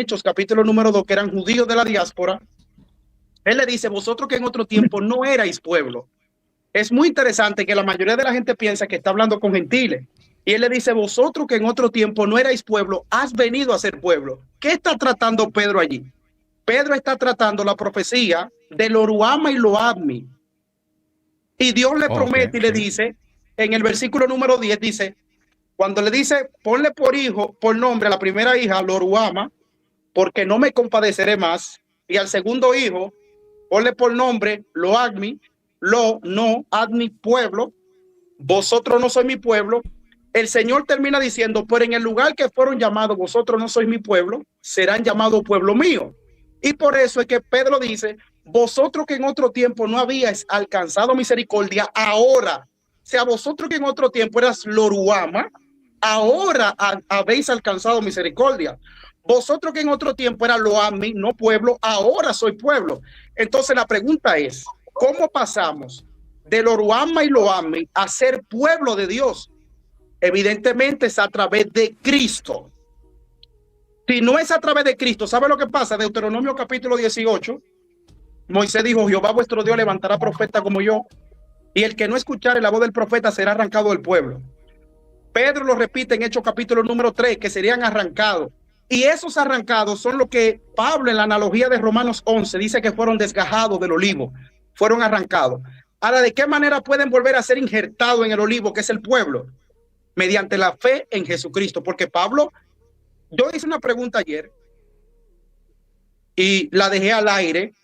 Hechos, capítulo número 2, que eran judíos de la diáspora, él le dice, vosotros que en otro tiempo no erais pueblo. Es muy interesante que la mayoría de la gente piensa que está hablando con gentiles. Y él le dice, vosotros que en otro tiempo no erais pueblo, has venido a ser pueblo. ¿Qué está tratando Pedro allí? Pedro está tratando la profecía de Loruama y Loadmi. Y Dios le Oh, ok, promete y le sí. dice, en el versículo número 10 dice, cuando le dice, ponle por hijo, por nombre a la primera hija, Loruama, porque no me compadeceré más. Y al segundo hijo, ponle por nombre Loadmi, no, Admi, pueblo, vosotros no sois mi pueblo. El Señor termina diciendo, pero en el lugar que fueron llamados, vosotros no sois mi pueblo, serán llamados pueblo mío. Y por eso es que Pedro dice, vosotros que en otro tiempo no habíais alcanzado misericordia, ahora, o sea, vosotros que en otro tiempo eras Loruama, ahora habéis alcanzado misericordia. Vosotros que en otro tiempo era Loami, no pueblo, ahora soy pueblo. Entonces la pregunta es, ¿cómo pasamos de Loruama y Loami a ser pueblo de Dios? Evidentemente es a través de Cristo. Si no es a través de Cristo, ¿sabe lo que pasa? Deuteronomio capítulo 18, Moisés dijo, Jehová vuestro Dios levantará profeta como yo, y el que no escuchare la voz del profeta será arrancado del pueblo. Pedro lo repite en Hechos capítulo número 3, que serían arrancados. Y esos arrancados son lo que Pablo en la analogía de Romanos 11 dice que fueron desgajados del olivo, fueron arrancados. Ahora, ¿de qué manera pueden volver a ser injertados en el olivo, que es el pueblo? Mediante la fe en Jesucristo. Porque Pablo, yo hice una pregunta ayer y la dejé al aire.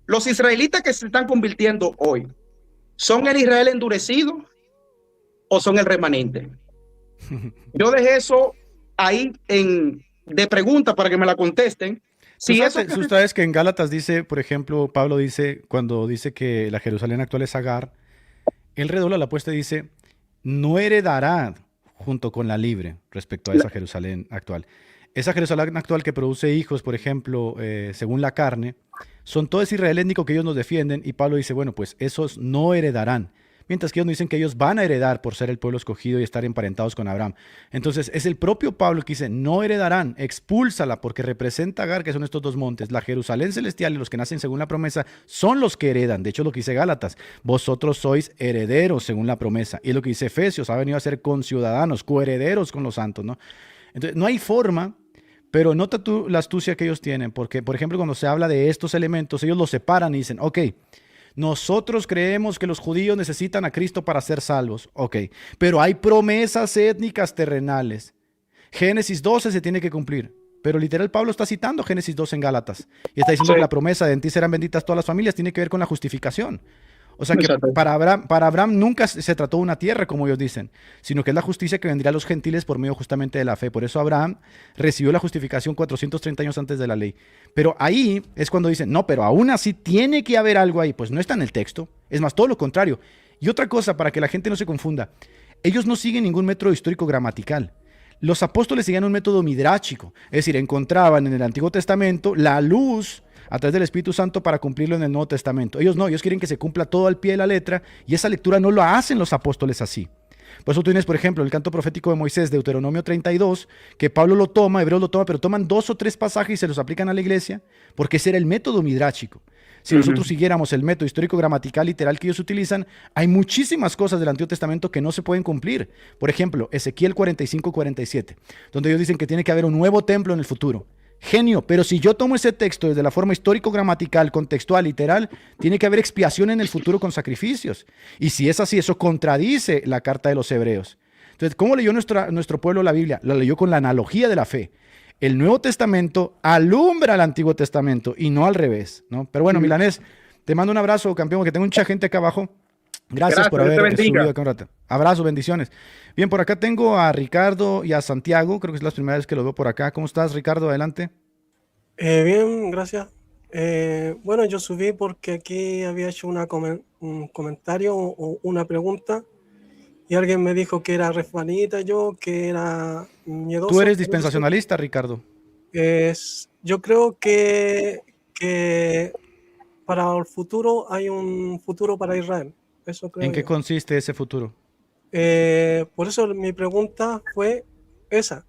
Los israelitas que se están convirtiendo hoy, ¿son el Israel endurecido o son el remanente? Yo dejé eso ahí de pregunta para que me la contesten. Si eso Tú sabes que en Gálatas dice, por ejemplo, Pablo dice, cuando dice que la Jerusalén actual es Agar, él redobla la apuesta y dice, no heredará junto con la libre respecto a esa Jerusalén actual. Esa Jerusalén actual que produce hijos, por ejemplo, según la carne, son todo ese Israel étnico que ellos nos defienden y Pablo dice, bueno, pues esos no heredarán. Mientras que ellos nos dicen que ellos van a heredar por ser el pueblo escogido y estar emparentados con Abraham. Entonces es el propio Pablo que dice, no heredarán, expúlsala porque representa a Agar, que son estos dos montes. La Jerusalén celestial y los que nacen según la promesa son los que heredan. De hecho, lo que dice Gálatas, vosotros sois herederos según la promesa. Y lo que dice Efesios, ha venido a ser conciudadanos, coherederos con los santos, ¿no? Entonces, no hay forma. Pero nota tú la astucia que ellos tienen, porque, por ejemplo, cuando se habla de estos elementos, ellos los separan y dicen, ok, nosotros creemos que los judíos necesitan a Cristo para ser salvos, ok, pero hay promesas étnicas terrenales. Génesis 12 se tiene que cumplir, pero literal Pablo está citando Génesis 12 en Gálatas y está diciendo sí, que la promesa de en ti serán benditas todas las familias tiene que ver con la justificación. O sea que exacto. para Abraham nunca se trató de una tierra, como ellos dicen, sino que es la justicia que vendría a los gentiles por medio justamente de la fe. Por eso Abraham recibió la justificación 430 años antes de la ley. Pero ahí es cuando dicen, no, pero aún así tiene que haber algo ahí. Pues no está en el texto. Es más, todo lo contrario. Y otra cosa, para que la gente no se confunda, ellos no siguen ningún método histórico gramatical. Los apóstoles seguían un método midráchico, es decir, encontraban en el Antiguo Testamento la luz a través del Espíritu Santo para cumplirlo en el Nuevo Testamento. Ellos no, ellos quieren que se cumpla todo al pie de la letra y esa lectura no lo hacen los apóstoles así. Por eso tú tienes, por ejemplo, el canto profético de Moisés, Deuteronomio 32, que Pablo lo toma, Hebreo lo toma, pero toman 2 o 3 pasajes y se los aplican a la iglesia, porque ese era el método midráchico. Si nosotros siguiéramos el método histórico gramatical literal que ellos utilizan, hay muchísimas cosas del Antiguo Testamento que no se pueden cumplir. Por ejemplo, Ezequiel 45-47, donde ellos dicen que tiene que haber un nuevo templo en el futuro. Genio, pero si yo tomo ese texto desde la forma histórico-gramatical, contextual, literal, tiene que haber expiación en el futuro con sacrificios. Y si es así, eso contradice la carta de los hebreos. Entonces, ¿cómo leyó nuestro pueblo la Biblia? La leyó con la analogía de la fe. El Nuevo Testamento alumbra al Antiguo Testamento y no al revés, ¿no? Pero bueno, Milanés, te mando un abrazo, campeón, que tengo mucha gente acá abajo. Gracias por Dios te haber bendiga. subido acá un rato. Abrazos, bendiciones. Bien, por acá tengo a Ricardo y a Santiago. Creo que es la primera vez que lo veo por acá. ¿Cómo estás, Ricardo? Adelante. Bien, gracias. Bueno, yo subí porque aquí había hecho un comentario o una pregunta y alguien me dijo que era refranita yo, que era Tú miedoso. eres dispensacionalista, Ricardo. Yo creo que para el futuro hay un futuro para Israel. Eso creo ¿En qué yo. consiste ese futuro? Por eso mi pregunta fue esa.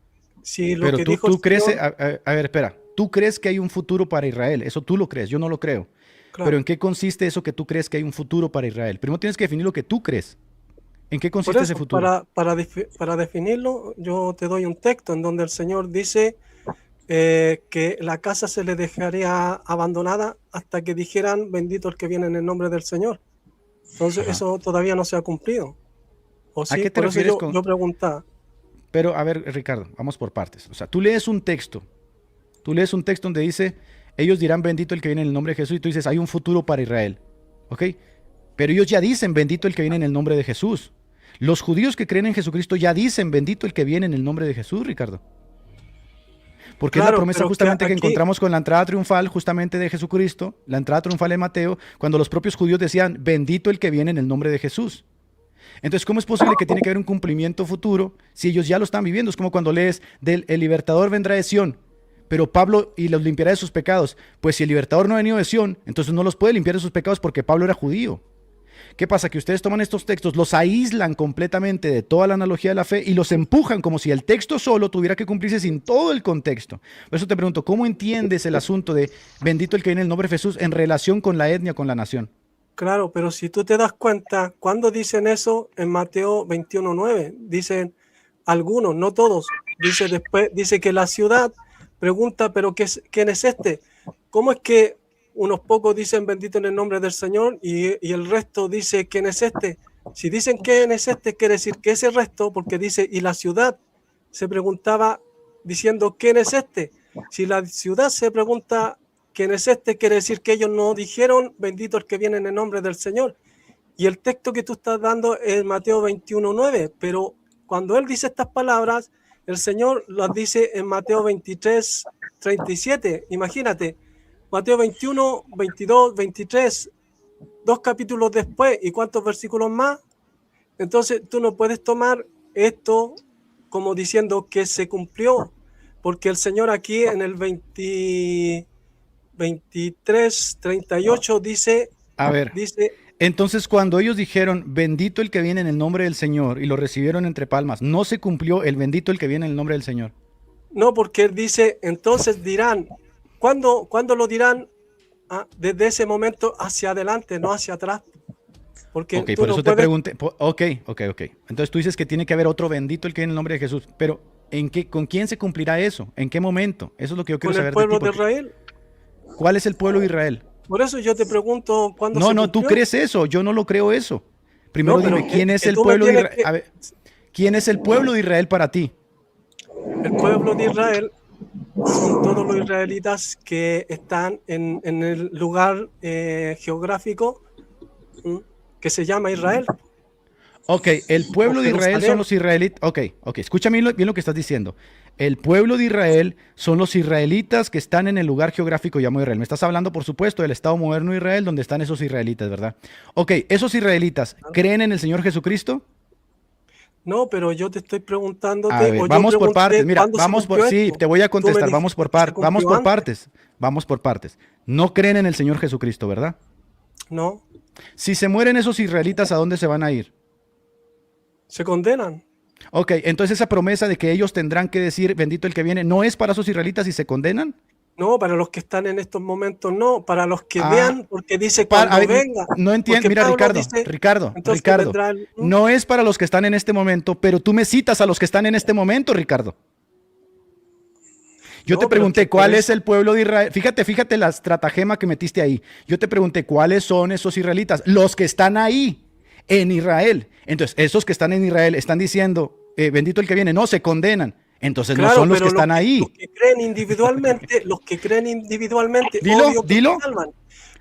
si lo Pero que tú, dijo tú el crees, Señor, a ver, espera, tú crees que hay un futuro para Israel, eso tú lo crees, yo no lo creo. Pero claro. ¿en qué consiste eso que tú crees que hay un futuro para Israel? Primero tienes que definir lo que tú crees. ¿En qué Por consiste ese eso, futuro? para definirlo, yo te doy un texto en donde el Señor dice que la casa se le dejaría abandonada hasta que dijeran bendito el que viene en el nombre del Señor. Entonces, Ajá. eso todavía no se ha cumplido. ¿O ¿A sí? qué te Por eso refieres yo preguntaba. Pero, a ver, Ricardo, vamos por partes. O sea, tú lees un texto donde dice, ellos dirán bendito el que viene en el nombre de Jesús, y tú dices, hay un futuro para Israel. ¿Ok? Pero ellos ya dicen bendito el que viene en el nombre de Jesús. Los judíos que creen en Jesucristo ya dicen bendito el que viene en el nombre de Jesús, Ricardo. Porque es la Claro, promesa pero que justamente que aquí, encontramos con la entrada triunfal justamente de Jesucristo, la entrada triunfal de Mateo, cuando los propios judíos decían, bendito el que viene en el nombre de Jesús. Entonces, ¿cómo es posible que tiene que haber un cumplimiento futuro si ellos ya lo están viviendo? Es como cuando lees del el libertador vendrá de Sión, pero Pablo y los limpiará de sus pecados. Pues si el libertador no ha venido de Sión, entonces no los puede limpiar de sus pecados porque Pablo era judío. ¿Qué pasa? Que ustedes toman estos textos, los aíslan completamente de toda la analogía de la fe y los empujan como si el texto solo tuviera que cumplirse sin todo el contexto. Por eso te pregunto, ¿cómo entiendes el asunto de bendito el que viene en el nombre de Jesús en relación con la etnia, con la nación? claro, pero si tú te das cuenta, cuando dicen eso en Mateo 21:9, dicen algunos, no todos. Dice después, dice que la ciudad pregunta, pero ¿quién es este? ¿Cómo es que unos pocos dicen bendito en el nombre del Señor y el resto dice quién es este? Si dicen quién es este, quiere decir que ese resto, porque dice, y la ciudad se preguntaba diciendo quién es este. Si la ciudad se pregunta quién es este, quiere decir que ellos no dijeron bendito el que viene en el nombre del Señor. Y el texto que tú estás dando es Mateo 21:9, pero cuando él dice estas palabras, el Señor las dice en Mateo 23:37. Imagínate, Mateo 21, 22, 23, 2 capítulos después, ¿y cuántos versículos más? Entonces tú no puedes tomar esto como diciendo que se cumplió, porque el Señor aquí en el 23:38 dice, A ver, dice, entonces cuando ellos dijeron bendito el que viene en el nombre del Señor y lo recibieron entre palmas, no se cumplió el bendito el que viene en el nombre del Señor. no, porque él dice, entonces dirán, ¿cuándo lo dirán? Ah, desde ese momento hacia adelante, no hacia atrás. Porque Ok, tú por no eso te puedes pregunté. Ok. Entonces tú dices que tiene que haber otro bendito el que viene en el nombre de Jesús. Pero ¿con quién se cumplirá eso? ¿En qué momento? Eso es lo que yo quiero con el saber de ti. pueblo de Israel. ¿Cuál es el pueblo de Israel? Por eso yo te pregunto cuándo No, se no, tú cumplió. crees eso. Yo no lo creo eso. Primero No, pero dime, ¿quién es que el tú me pueblo de tienes Israel? que... A ver, ¿quién es el pueblo de Israel para ti? El pueblo de Israel son todos los israelitas que están en el lugar geográfico que se llama Israel, Ok, el o pueblo de Israel son Jerusalén. los israelitas. Ok, escúchame bien lo que estás diciendo. El pueblo de Israel son los israelitas que están en el lugar geográfico llamado Israel. Me estás hablando, por supuesto, del Estado moderno de Israel, donde están esos israelitas, ¿verdad? Ok, esos israelitas, ¿creen en el Señor Jesucristo? No, pero yo te estoy A preguntándote, ver, o yo vamos por partes. pregunté Mira, cuándo se cumplió sí, esto. te voy a Tú me contestar. Vamos dijiste por que se vamos cumplió por antes. partes. Vamos por partes. No creen en el Señor Jesucristo, ¿verdad? No, Si se mueren esos israelitas, ¿a dónde se van a ir? se condenan. Ok, entonces esa promesa de que ellos tendrán que decir bendito el que viene, ¿no es para esos israelitas y se condenan? No, para los que están en estos momentos no, para los que Ah, vean, porque dice a cuando ver, venga, no entiendo. porque Mira, Pablo Ricardo, dice, entonces Ricardo, vendrá no es para los que están en este momento, pero tú me citas a los que están en este momento, Ricardo. Yo No, te pero es que pregunté por cuál es eso, el pueblo de Israel. Fíjate la estratagema que metiste ahí. Yo te pregunté cuáles son esos israelitas, los que están ahí en Israel. Entonces, esos que están en Israel están diciendo, bendito el que viene, no, se condenan. Entonces no claro, son los que pero están los ahí. que creen individualmente, Dilo, obvio que se dilo. salvan.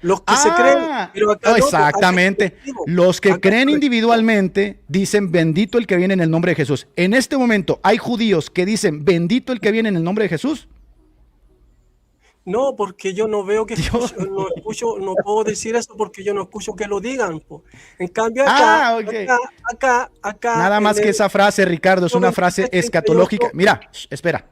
Los que se creen, Ah, pero acá oh, no, pues, acá es exactamente. colectivo, Los que acá es creen colectivo. individualmente dicen bendito el que viene en el nombre de Jesús. En este momento hay judíos que dicen bendito el que viene en el nombre de Jesús. No, porque yo no veo que Dios. no puedo decir eso porque yo no escucho que lo digan, po. En cambio Ah, ok. acá, Nada en más que el esa frase, Ricardo, es una frase 23:38, escatológica. Mira, espera.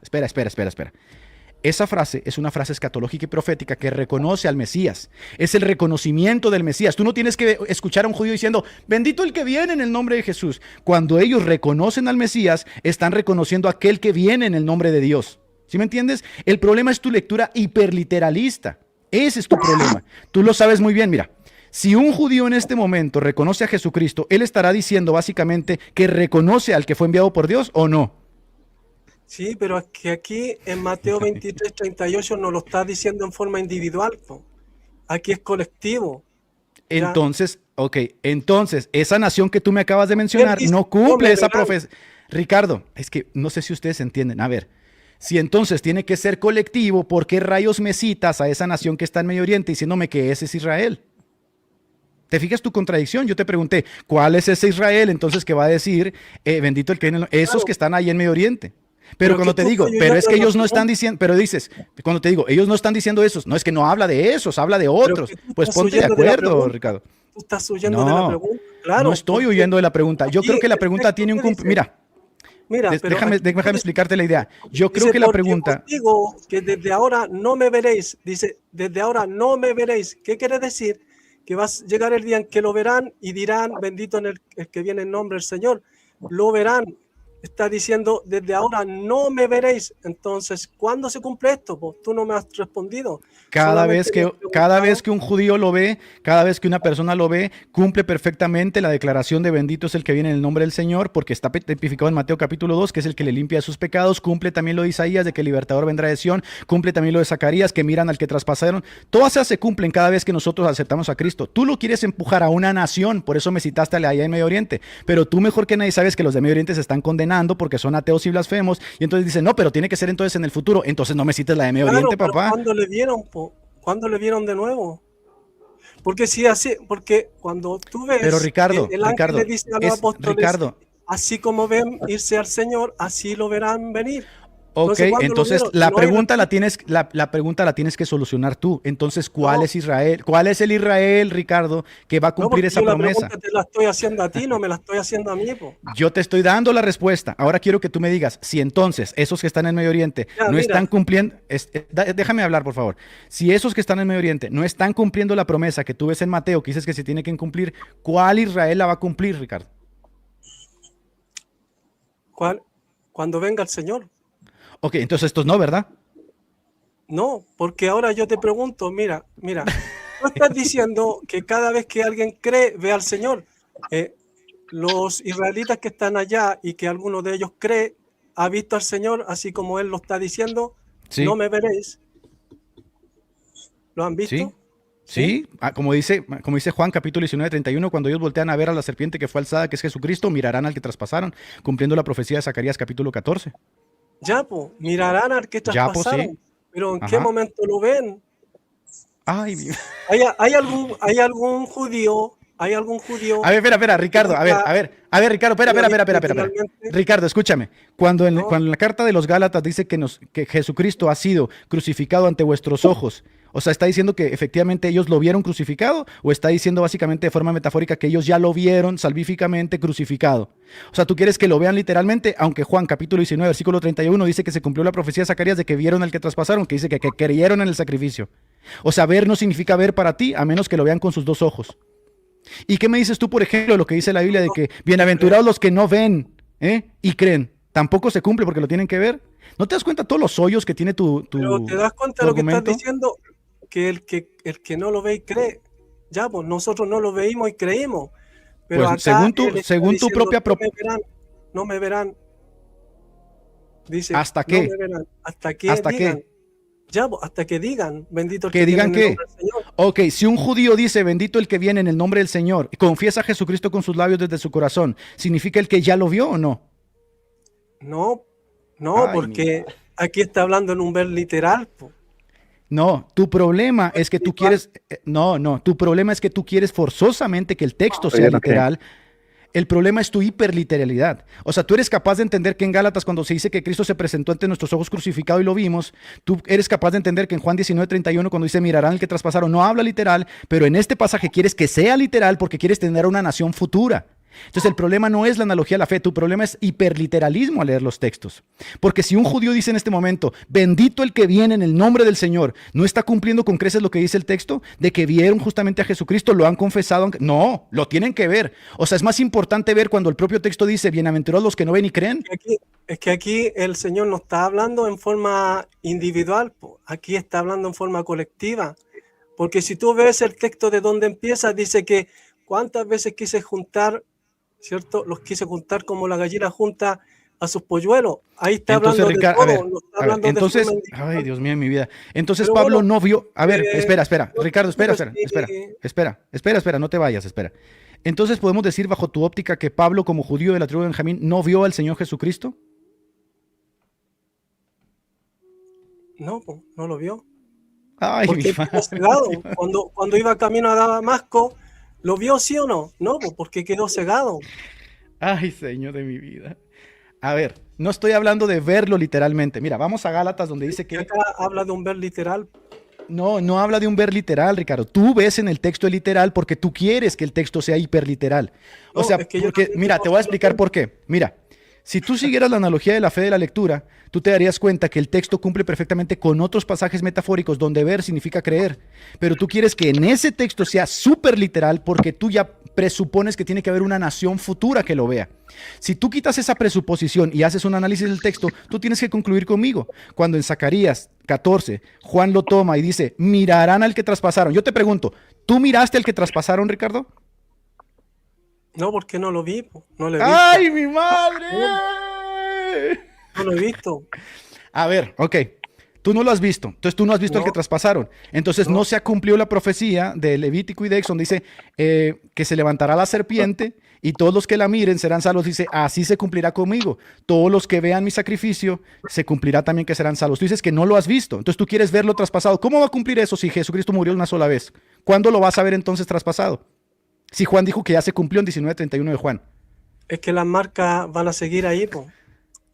Esa frase es una frase escatológica y profética que reconoce al Mesías. Es el reconocimiento del Mesías. Tú no tienes que escuchar a un judío diciendo, bendito el que viene en el nombre de Jesús. Cuando ellos reconocen al Mesías, están reconociendo a aquel que viene en el nombre de Dios. ¿Sí me entiendes? El problema es tu lectura hiperliteralista. Ese es tu problema. Tú lo sabes muy bien, mira. Si un judío en este momento reconoce a Jesucristo, él estará diciendo básicamente que reconoce al que fue enviado por Dios, ¿o no? Sí, pero es que aquí en Mateo 23:38 nos lo está diciendo en forma individual, po. Aquí es colectivo. ¿Ya? Entonces, esa nación que tú me acabas de mencionar Él dice, no cumple me esa verán. profecía. Ricardo, es que no sé si ustedes entienden. A ver, si entonces tiene que ser colectivo, ¿por qué rayos me citas a esa nación que está en Medio Oriente diciéndome que ese es Israel? ¿Te fijas tu contradicción? Yo te pregunté, ¿cuál es ese Israel entonces que va a decir, bendito el que viene? Esos Claro. que están ahí en Medio Oriente. Pero Pero cuando que te tú digo, estás pero es que ayudando a ellos no la están pregunta. diciendo, pero dices, cuando te digo, ellos no están diciendo esos, no es que no habla de esos, habla de Pero otros. que tú Pues estás ponte de huyendo de la acuerdo, pregunta. Ricardo. Tú estás huyendo de la No, pregunta. Claro, no estoy porque huyendo de la pregunta. Yo aquí creo que la el pregunta texto tiene un que dice, Mira, pero déjame aquí dice, explicarte la idea. Yo creo que la porque os pregunta, digo que desde ahora no me veréis. Dice, desde ahora no me veréis. ¿Qué quiere decir? Que va a llegar el día en que lo verán y dirán, bendito en el que viene en nombre del Señor. Lo verán. Está diciendo, desde ahora no me veréis. Entonces, ¿cuándo se cumple esto? Pues tú no me has respondido. cada Solamente vez me has que un judío lo ve, cada vez que una persona lo ve, cumple perfectamente la declaración de bendito es el que viene en el nombre del Señor, porque está tipificado en Mateo capítulo 2, que es el que le limpia de sus pecados, cumple también lo de Isaías, de que el libertador vendrá de Sión, cumple también lo de Zacarías, que miran al que traspasaron. Todas esas se cumplen cada vez que nosotros aceptamos a Cristo. Tú lo quieres empujar a una nación, por eso me citaste allá en Medio Oriente, pero tú mejor que nadie sabes que los de Medio Oriente se están condenando porque son ateos y blasfemos, y entonces dicen, no, pero tiene que ser entonces en el futuro. Entonces no me cites la de Medio Claro, Oriente, pero papá. ¿cuándo le vieron? ¿Cuándo le vieron de nuevo? Porque si así, porque cuando tú Pero ves Ricardo, que el ángel le dice a los apóstoles, Ricardo, así como ven irse al Señor, así lo verán venir. ok, Entonces, ¿cuándo lo entonces vieron? la No hay pregunta la respuesta. tienes, la pregunta la tienes que solucionar tú. Entonces, ¿cuál No, es Israel? ¿Cuál es el Israel, Ricardo, que va a no, cumplir porque esa yo la promesa? pregunta te la estoy haciendo a ti, no me la estoy haciendo a mí, po. Yo te estoy dando la respuesta. Ahora quiero que tú me digas si entonces esos que están en Medio Oriente Ya, no mira, están cumpliendo. Déjame hablar, por favor. Si esos que están en Medio Oriente no están cumpliendo la promesa que tú ves en Mateo, que dices que se tiene que cumplir, ¿cuál Israel la va a cumplir, Ricardo? cuando venga el Señor. Ok, entonces estos no, ¿verdad? No, porque ahora yo te pregunto, mira, tú estás diciendo que cada vez que alguien cree, ve al Señor. Los israelitas que están allá y que alguno de ellos cree, ha visto al Señor, así como Él lo está diciendo, no Sí, me veréis. ¿Lo han visto? sí. ¿Sí? Sí, como dice Juan capítulo 19:31, cuando ellos voltean a ver a la serpiente que fue alzada, que es Jesucristo, mirarán al que traspasaron, cumpliendo la profecía de Zacarías capítulo 14. Ya, pues, mirarán al que Ya, pues sí. traspasaron, pero ¿en qué Ajá. momento lo ven? Ay, ¿Hay algún judío? ¿Hay algún judío a ver, espera, que Ricardo, nunca a ver, Ricardo, haya visto espera. literalmente? Ricardo, escúchame. Cuando No, en la carta de los Gálatas dice que Jesucristo ha sido crucificado ante vuestros ojos, o sea, ¿está diciendo que efectivamente ellos lo vieron crucificado? ¿O está diciendo básicamente de forma metafórica que ellos ya lo vieron salvíficamente crucificado? O sea, ¿tú quieres que lo vean literalmente? Aunque Juan capítulo 19, versículo 31 dice que se cumplió la profecía de Zacarías de que vieron al que traspasaron, que dice que creyeron en el sacrificio. O sea, ver no significa ver para ti, a menos que lo vean con sus dos ojos. ¿Y qué me dices tú, por ejemplo, lo que dice la Biblia de que bienaventurados los que no ven y creen? Tampoco se cumple porque lo tienen que ver. ¿No te das cuenta todos los hoyos que tiene pero te das cuenta tu de lo que estás argumento? diciendo, que el que no lo ve y cree, ya, pues nosotros no lo veímos y creímos, pero Pues acá él está según tu diciendo, propia no me verán, dice, ¿hasta no qué? me verán, hasta que ¿Hasta digan, qué? ya, pues, hasta que digan, bendito el Que que viene digan en el qué. nombre del Señor. Ok, si un judío dice bendito el que viene en el nombre del Señor y confiesa a Jesucristo con sus labios desde su corazón, ¿significa el que ya lo vio o no? No, no, Ay, mi porque aquí está hablando en un ver literal, po. No, tu problema es que tú Espiritual. quieres, tu problema es que tú quieres forzosamente que el texto sea literal. El problema es tu hiperliteralidad. O sea, tú eres capaz de entender que en Gálatas cuando se dice que Cristo se presentó ante nuestros ojos crucificado y lo vimos, tú eres capaz de entender que en Juan 19:31 cuando dice mirarán al que traspasaron, no habla literal, pero en este pasaje quieres que sea literal porque quieres tener una nación futura. Entonces el problema no es la analogía a la fe, tu problema es hiperliteralismo al leer los textos. Porque si un judío dice en este momento, bendito el que viene en el nombre del Señor, ¿no está cumpliendo con creces lo que dice el texto? De que vieron justamente a Jesucristo, lo han confesado. No, lo tienen que ver. O sea, es más importante ver cuando el propio texto dice, bienaventurados los que no ven y creen. Es que aquí el Señor no está hablando en forma individual, aquí está hablando en forma colectiva. Porque si tú ves el texto de donde empieza, dice que cuántas veces quise juntar, ¿cierto? Los quise juntar como la gallina junta a sus polluelos. Ahí está Entonces, hablando de todo, a ver, no está hablando entonces, de forma individual. ay, Dios mío, mi vida. Entonces Pero Pablo bueno, no vio, a ver, espera, Ricardo, espera, sí. no te vayas, espera. Entonces podemos decir bajo tu óptica que Pablo como judío de la tribu de Benjamín no vio al Señor Jesucristo. No, no lo vio. Ay, mi Porque quedó cegado. Cuando iba camino a Damasco, ¿lo vio sí o no? No, porque quedó cegado. Ay, Señor de mi vida. A ver, no estoy hablando de verlo literalmente. Mira, vamos a Gálatas donde dice que... Acá habla de un ver literal. No, no habla de un ver literal, Ricardo. Tú ves en el texto literal porque tú quieres que el texto sea hiperliteral. O No, sea, es que yo porque, no- mira, te voy a explicar por qué. Mira, si tú siguieras la analogía de la fe de la lectura, tú te darías cuenta que el texto cumple perfectamente con otros pasajes metafóricos donde ver significa creer. Pero tú quieres que en ese texto sea súper literal porque tú ya presupones que tiene que haber una nación futura que lo vea. Si tú quitas esa presuposición y haces un análisis del texto, tú tienes que concluir conmigo. Cuando en Zacarías 14, Juan lo toma y dice, mirarán al que traspasaron. Yo te pregunto, ¿tú miraste al que traspasaron, Ricardo? No, porque no lo vi, no lo he visto. ¡Ay, mi madre! No lo he visto. A ver, ok. Tú no lo has visto. Entonces tú no has visto al que traspasaron. Entonces no se ha cumplido la profecía de Levítico y de Éxodo. Dice que se levantará la serpiente y todos los que la miren serán salvos. Dice, así se cumplirá conmigo. Todos los que vean mi sacrificio se cumplirá también que serán salvos. Tú dices que no lo has visto. Entonces tú quieres verlo traspasado. ¿Cómo va a cumplir eso si Jesucristo murió una sola vez? ¿Cuándo lo vas a ver entonces traspasado? Si Juan dijo que ya se cumplió en 19:31 de Juan. Es que las marcas van a seguir ahí, po.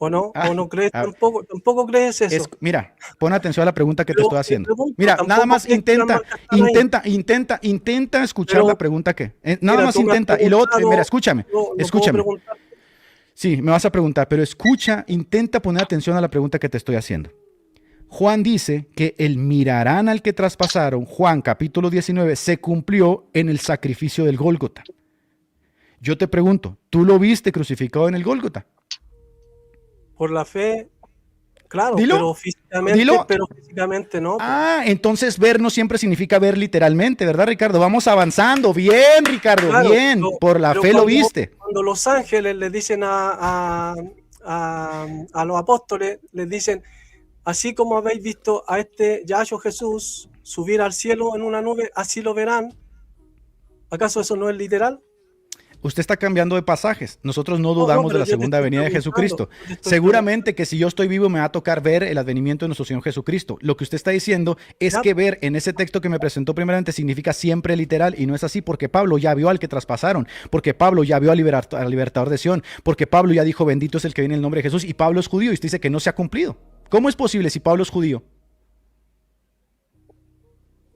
¿O no? Ah, ¿O no crees? ah, Tampoco crees eso. Mira, pon atención a la pregunta que te Pero estoy te haciendo. pregunto, Mira, tampoco nada más crees que las marcas están ahí. intenta escuchar Pero, la pregunta que. Nada Mira, más tú me has intenta. Y luego, preguntado, mira, escúchame, no puedo escúchame. preguntar. Sí, me vas a preguntar, pero escucha, intenta poner atención a la pregunta que te estoy haciendo. Juan dice que el mirarán al que traspasaron, Juan capítulo 19, se cumplió en el sacrificio del Gólgota. Yo te pregunto, ¿tú lo viste crucificado en el Gólgota? Por la fe, claro, Dilo, pero físicamente no. Ah, entonces ver no siempre significa ver literalmente, ¿verdad, Ricardo? Vamos avanzando. Bien, Ricardo, Claro, bien. Por la fe lo viste. Cuando los ángeles le dicen a los apóstoles, les dicen, así como habéis visto a este Yahshua Jesús subir al cielo en una nube, así lo verán. ¿Acaso eso no es literal? Usted está cambiando de pasajes. Nosotros no dudamos de la segunda venida de Jesucristo. Seguramente que si yo estoy vivo me va a tocar ver el advenimiento de nuestro Señor Jesucristo. Lo que usted está diciendo es que ver en ese texto que me presentó primeramente significa siempre literal, y no es así porque Pablo ya vio al que traspasaron, porque Pablo ya vio al libertador de Sión, porque Pablo ya dijo bendito es el que viene en el nombre de Jesús, y Pablo es judío y usted dice que no se ha cumplido. ¿Cómo es posible si Pablo es judío?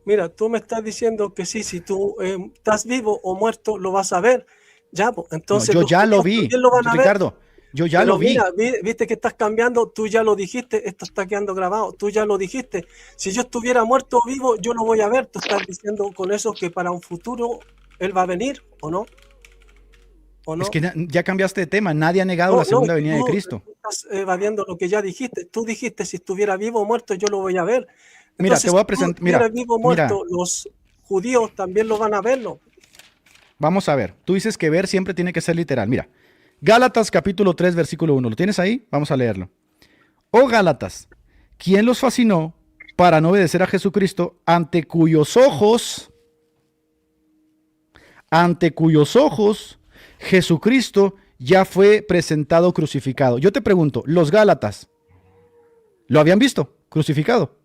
Mira, tú me estás diciendo que sí, si tú estás vivo o muerto, lo vas a ver. Ya, pues, entonces No, yo ya lo vi, Ricardo. Yo ya lo vi. Mira, viste que estás cambiando, tú ya lo dijiste, esto está quedando grabado, tú ya lo dijiste. Si yo estuviera muerto o vivo, yo lo voy a ver. Tú estás diciendo con eso que para un futuro él va a venir, ¿o no? ¿O no? Es que ya cambiaste de tema. Nadie ha negado la segunda venida de Cristo. Tú estás evadiendo lo que ya dijiste. Tú dijiste, si estuviera vivo o muerto, yo lo voy a ver. Entonces, mira, te voy a presentar. Si estuviera vivo o muerto, los judíos también lo van a verlo. Vamos a ver. Tú dices que ver siempre tiene que ser literal. Mira, Gálatas capítulo 3, versículo 1. ¿Lo tienes ahí? Vamos a leerlo. Oh Gálatas, ¿quién los fascinó para no obedecer a Jesucristo, ante cuyos ojos Jesucristo ya fue presentado crucificado? Yo te pregunto, los Gálatas, ¿lo habían visto crucificado?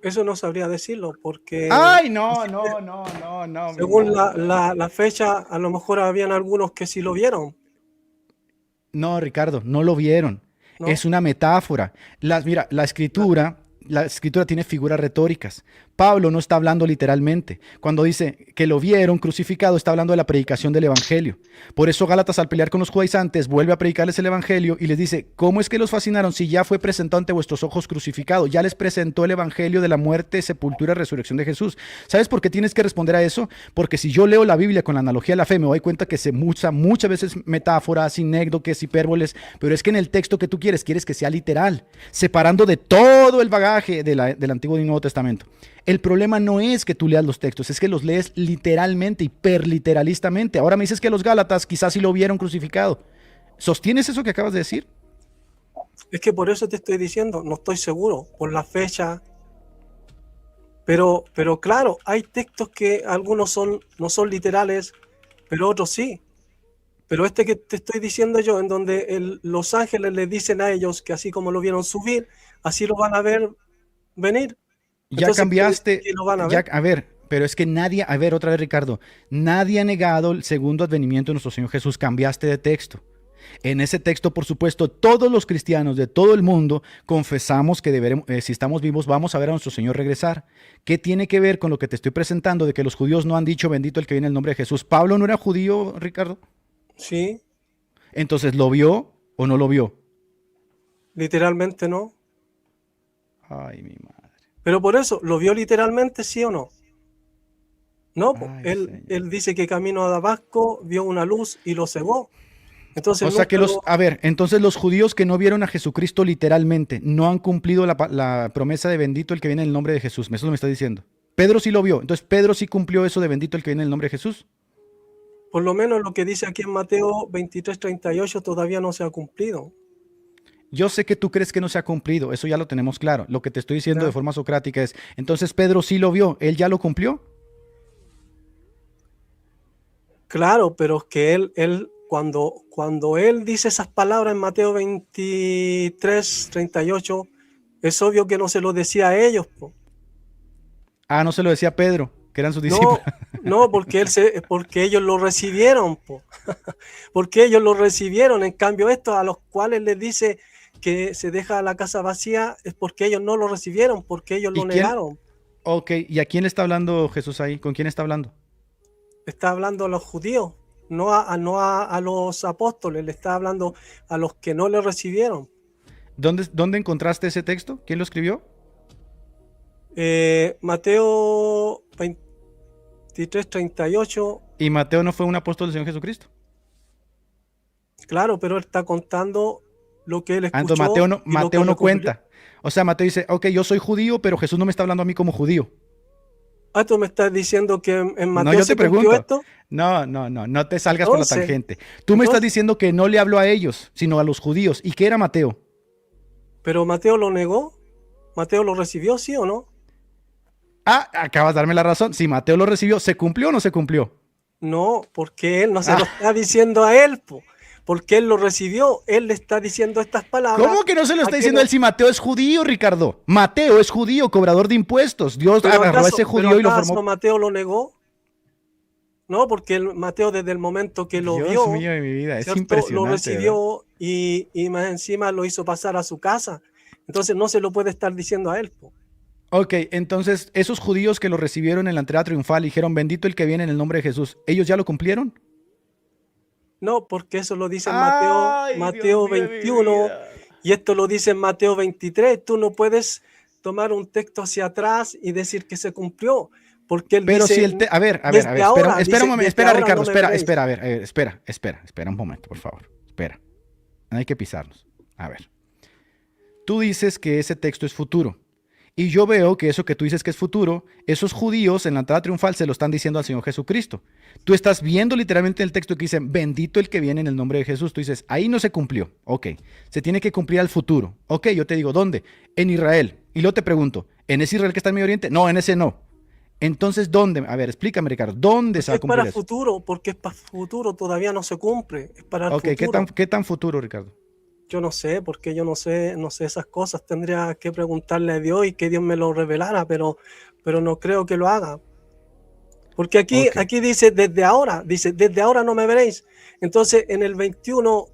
Eso no sabría decirlo porque... ¡Ay, no! Según la fecha, a lo mejor habían algunos que sí lo vieron. No, Ricardo, no lo vieron. ¿No? Es una metáfora. Mira, la escritura la escritura tiene figuras retóricas. Pablo no está hablando literalmente. Cuando dice que lo vieron crucificado, está hablando de la predicación del evangelio. Por eso Gálatas, al pelear con los judaizantes, vuelve a predicarles el evangelio y les dice: ¿cómo es que los fascinaron si ya fue presentado ante vuestros ojos crucificado? Ya les presentó el evangelio de la muerte, sepultura y resurrección de Jesús. ¿Sabes por qué tienes que responder a eso? Porque si yo leo la Biblia con la analogía de la fe, me doy cuenta que se usa muchas veces metáforas, sinécdoques, hipérboles, pero es que en el texto que tú quieres que sea literal, separando de todo el bagaje del Antiguo y Nuevo Testamento. El problema no es que tú leas los textos, es que los lees literalmente, hiperliteralistamente. Ahora me dices que los Gálatas quizás sí lo vieron crucificado. ¿Sostienes eso que acabas de decir? Es que por eso te estoy diciendo, no estoy seguro, por la fecha. Pero claro, hay textos que algunos no son literales, pero otros sí. Pero este que te estoy diciendo yo, en donde los ángeles les dicen a ellos que así como lo vieron subir, así lo van a ver venir. Ya Entonces, cambiaste, ¿qué lo van a ver? a ver, pero es que nadie, a ver, otra vez, Ricardo, nadie ha negado el segundo advenimiento de nuestro Señor Jesús. Cambiaste de texto. En ese texto, por supuesto, todos los cristianos de todo el mundo confesamos que deberemos, si estamos vivos, vamos a ver a nuestro Señor regresar. ¿Qué tiene que ver con lo que te estoy presentando de que los judíos no han dicho bendito el que viene en el nombre de Jesús? ¿Pablo no era judío, Ricardo? Sí, Entonces, ¿lo vio o no lo vio? literalmente no. Ay, mi madre. Pero por eso, ¿lo vio literalmente, sí o no? No, po. Ay, él dice que camino a Damasco vio una luz y lo cegó. Entonces, O sea que entonces los judíos que no vieron a Jesucristo literalmente no han cumplido la promesa de bendito el que viene en el nombre de Jesús. Eso me está diciendo. Pedro sí lo vio. Entonces Pedro sí cumplió eso de bendito el que viene en el nombre de Jesús. por lo menos lo que dice aquí en Mateo 23:38 todavía no se ha cumplido. Yo sé que tú crees que no se ha cumplido. Eso ya lo tenemos claro. Lo que te estoy diciendo de forma socrática es, entonces Pedro sí lo vio. ¿Él ya lo cumplió? Claro, pero es que él cuando él dice esas palabras en Mateo 23:38, es obvio que no se lo decía a ellos, po. Ah, no se lo decía a Pedro, que eran sus discípulos. No, porque ellos lo recibieron, po. Porque ellos lo recibieron. En cambio, estos a los cuales les dice que se deja la casa vacía es porque ellos no lo recibieron, porque ellos lo negaron. Ok, ¿y a quién le está hablando Jesús ahí? ¿Con quién está hablando? Está hablando a los judíos, no a los apóstoles, le está hablando a los que no le recibieron. ¿Dónde encontraste ese texto? ¿Quién lo escribió? Mateo 23:38. ¿Y Mateo no fue un apóstol del Señor Jesucristo? Claro, pero él está contando lo que él escuchó. Mateo no cuenta. O sea, Mateo dice, ok, yo soy judío, pero Jesús no me está hablando a mí como judío. Ah, ¿tú me estás diciendo que en Mateo no, yo se te cumplió pregunto. esto? No te salgas por la tangente. Tú me estás diciendo que no le habló a ellos, sino a los judíos. ¿Y qué era Mateo? Pero Mateo lo negó. ¿Mateo lo recibió, sí o no? Ah, acabas de darme la razón. Si Mateo lo recibió, ¿se cumplió o no se cumplió? No, porque él no se lo está diciendo a él, po. Porque él lo recibió, él le está diciendo estas palabras. ¿Cómo que no se lo está diciendo él si Mateo es judío, Ricardo? Mateo es judío, cobrador de impuestos. Dios agarró a ese judío y lo formó. ¿Mateo lo negó? No, porque Mateo desde el momento que lo vio, Dios mío de mi vida, es impresionante. Lo recibió y más encima lo hizo pasar a su casa. Entonces no se lo puede estar diciendo a él, po. Ok, entonces esos judíos que lo recibieron en la entrada triunfal y dijeron, bendito el que viene en el nombre de Jesús, ¿ellos ya lo cumplieron? No, porque eso lo dice en Mateo 21 y esto lo dice en Mateo 23. Tú no puedes tomar un texto hacia atrás y decir que se cumplió, porque él pero dice... si el a ver, espera un momento, espera Ricardo, espera un momento, por favor, espera, no hay que pisarnos. A ver, tú dices que ese texto es futuro. Y yo veo que eso que tú dices que es futuro, esos judíos en la entrada triunfal se lo están diciendo al Señor Jesucristo. Tú estás viendo literalmente el texto que dice, bendito el que viene en el nombre de Jesús. Tú dices, ahí no se cumplió. Ok, se tiene que cumplir al futuro. Ok, yo te digo, ¿dónde? En Israel. Y luego te pregunto, ¿en ese Israel que está en Medio Oriente? No, en ese no. Entonces, ¿dónde? A ver, explícame, Ricardo, ¿dónde se va a cumplir eso? Es para futuro, porque es para futuro, todavía no se cumple. Es para el futuro. ¿Qué tan futuro, Ricardo? Yo no sé, porque yo no sé esas cosas. Tendría que preguntarle a Dios y que Dios me lo revelara, pero no creo que lo haga. Porque aquí dice, desde ahora no me veréis. Entonces, en el 21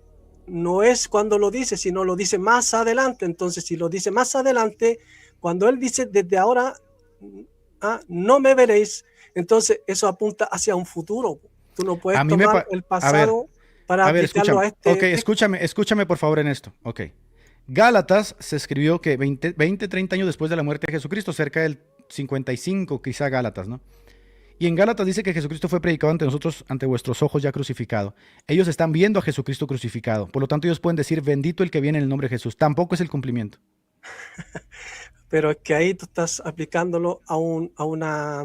no es cuando lo dice, sino lo dice más adelante. Entonces, si lo dice más adelante, cuando él dice desde ahora no me veréis, entonces eso apunta hacia un futuro. Tú no puedes A mí me... tomar el A ver, pasado para a ver, aplicarlo escúchame. a este Ok, texto. escúchame por favor en esto. Ok. Gálatas se escribió que 20, 30 años después de la muerte de Jesucristo, cerca del 55, quizá Gálatas, ¿no? Y en Gálatas dice que Jesucristo fue predicado ante nosotros, ante vuestros ojos ya crucificado. Ellos están viendo a Jesucristo crucificado. Por lo tanto, ellos pueden decir, bendito el que viene en el nombre de Jesús. Tampoco es el cumplimiento. Pero es que ahí tú estás aplicándolo a una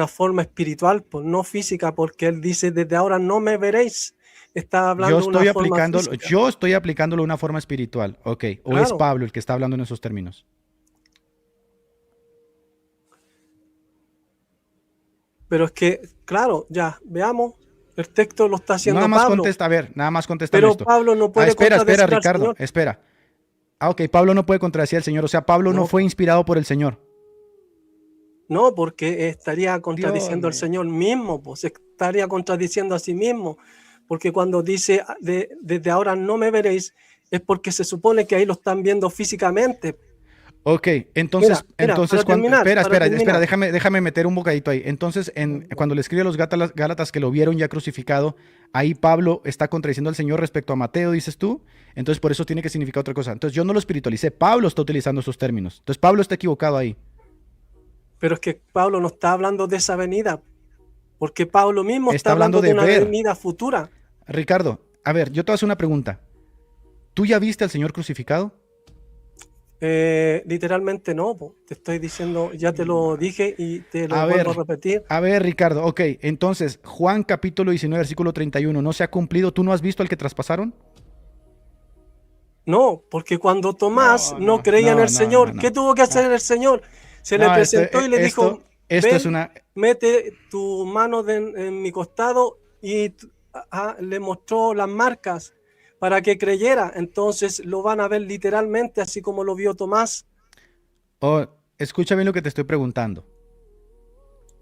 forma espiritual, pues no física, porque él dice, desde ahora no me veréis. Está hablando de una forma física. Yo estoy aplicándolo de una forma espiritual, ok. O es Claro, Pablo el que está hablando en esos términos. pero es que, claro, ya, veamos, el texto lo está haciendo Nada más Pablo, contesta, a ver, nada más contéstame pero esto. Pablo no puede Espera, contradecir al Ricardo, Señor. espera. Ok, Pablo no puede contradecir al Señor, o sea, Pablo no No, fue inspirado por el Señor. no, porque estaría Dios contradiciendo al mío. Señor mismo, pues se estaría contradiciendo a sí mismo, porque cuando dice desde ahora no me veréis, es porque se supone que ahí lo están viendo físicamente. Ok, entonces, Mira, para cuando, terminar, espera, déjame meter un bocadito ahí. Entonces, cuando le escribe a los Gálatas que lo vieron ya crucificado, ahí Pablo está contradiciendo al Señor respecto a Mateo, dices tú. Entonces, por eso tiene que significar otra cosa. Entonces, yo no lo espiritualicé. Pablo está utilizando esos términos. Entonces, Pablo está equivocado ahí. pero es que Pablo no está hablando de esa venida, porque Pablo mismo Está está hablando hablando de de una ver. venida futura. Ricardo, a ver, yo te voy a hacer una pregunta. ¿Tú ya viste al Señor crucificado? Literalmente no, po. Te estoy diciendo, ya te lo dije y te lo A vuelvo a ver, repetir. Ricardo, ok. Entonces, Juan capítulo 19, versículo 31, ¿no se ha cumplido? ¿Tú no has visto al que traspasaron? No, porque cuando Tomás No, no no, creía en no, el no, Señor, no, ¿qué no. tuvo que hacer No, el Señor? Se le no, presentó y le dijo, esto es ven, una... mete tu mano en mi costado y le mostró las marcas para que creyera. Entonces lo van a ver literalmente, así como lo vio Tomás. Oh, escucha bien lo que te estoy preguntando.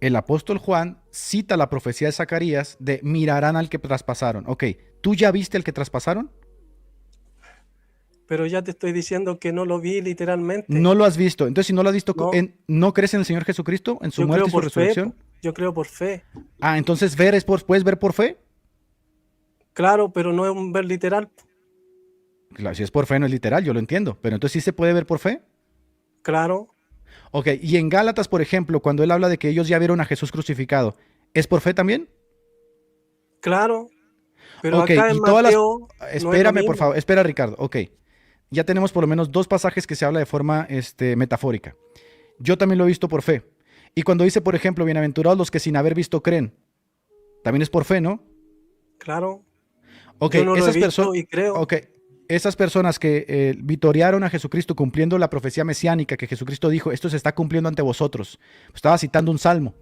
El apóstol Juan cita la profecía de Zacarías de mirarán al que traspasaron. Ok, ¿tú ya viste al que traspasaron? Pero ya te estoy diciendo que no lo vi literalmente. No lo has visto. Entonces, si no lo has visto, No, ¿no crees en el Señor Jesucristo, en su yo muerte creo y su por fe, resurrección? yo creo por fe. Ah, entonces ¿puedes ver por fe? Claro, pero no es un ver literal. Claro, si es por fe no es literal, yo lo entiendo. Pero entonces sí se puede ver por fe. Claro, Ok, y en Gálatas, por ejemplo, cuando él habla de que ellos ya vieron a Jesús crucificado, ¿es por fe también? claro. Pero Ok, acá en y todas las... Mateo no es lo Espérame, por mismo. favor. Espera, Ricardo. Ok. Ya tenemos por lo menos dos pasajes que se habla de forma metafórica. Yo también lo he visto por fe. Y cuando dice, por ejemplo, bienaventurados los que sin haber visto creen, también es por fe, ¿no? Claro, Ok, yo no lo he visto y creo. ok, esas personas que vitorearon a Jesucristo cumpliendo la profecía mesiánica que Jesucristo dijo, esto se está cumpliendo ante vosotros. Estaba citando un salmo.